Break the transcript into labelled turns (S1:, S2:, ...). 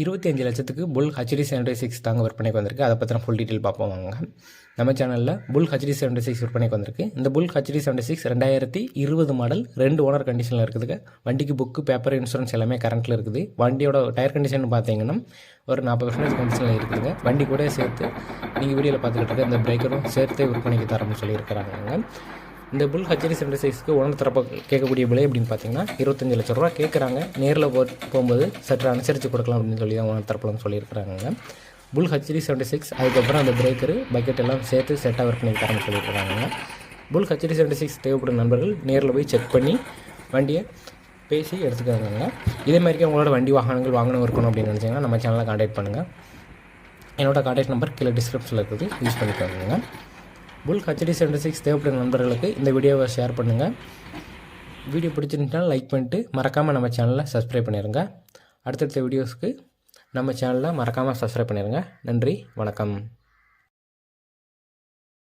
S1: 25 லட்சத்துக்கு புல் ஹச்டி 76 தாங்க விற்பனைக்கு வந்திருக்கு. அதை பற்றின ஃபுல் டீட்டெயில் பார்ப்போம் வாங்க. நம்ம சேனலில் புல் ஹச்டி 76 விற்பனைக்கு வந்திருக்கு. இந்த புல் ஹச்டி 76 2020 மாடல், 2 ஓனர் கண்டிஷனில் இருக்குதுங்க. வண்டிக்கு புக்கு, பேப்பர், இன்சூரன்ஸ் எல்லாமே கரண்ட்டில் இருக்குது. வண்டியோட டயர் கண்டிஷன் பார்த்தீங்கன்னா ஒரு 40% கண்டிஷனில் இருக்குதுங்க. வண்டி கூட சேர்த்து நீங்கள் வீடியோவில் பார்த்துக்கிட்டு இருக்க இந்த பிரேக்கரும் சேர்த்து விற்பனைக்கு தரம்னு சொல்லியிருக்கிறாங்க. இந்த புல் ஹச்டி 76க்கு ஓனர் தரப்போ கேட்கக்கூடிய விலை அப்படின்னு பார்த்தீங்கன்னா 25 லட்ச ரூபா கேட்குறாங்க. நேரில் போகும்போது சற்று அனுசரித்து கொடுக்கலாம் அப்படின்னு சொல்லி தான் ஓனர் தரப்புலன்னு சொல்லியிருக்கிறாங்க. புல் ஹச்டி 76 அதுக்கப்புறம் அந்த பிரேக்கரு, பக்கெட் எல்லாம் சேர்த்து செட்டாக விற்பனை தரம்னு சொல்லியிருக்கிறாங்க. புல் ஹச்டி 76 தேவைப்படும் நண்பர்கள் நேரில் போய் செக் பண்ணி வண்டியை பேசி எடுத்துக்காங்க. இதே மாதிரிக்கே உங்களோட வண்டி வாகனங்கள் வாங்கணும் இருக்கணும் அப்படின்னு நினச்சிங்கன்னா நம்ம சேனலில் கான்டாக்ட் பண்ணுங்கள். என்னோடய கான்டாக்ட் நம்பர் கீழே டிஸ்கிரிப்ஷனில் இருக்குது, யூஸ் பண்ணிக்கோங்க. புல் ஹச்டி 76 தேவைப்படும் நண்பர்களுக்கு இந்த வீடியோவை ஷேர் பண்ணுங்கள். வீடியோ பிடிச்சிருந்துச்சுன்னா லைக் பண்ணிட்டு மறக்காமல் நம்ம சேனலை சப்ஸ்கிரைப் பண்ணிடுங்க. அடுத்தடுத்த வீடியோஸ்க்கு நம்ம சேனலை மறக்காமல் சப்ஸ்கிரைப் பண்ணிடுங்க. நன்றி, வணக்கம்.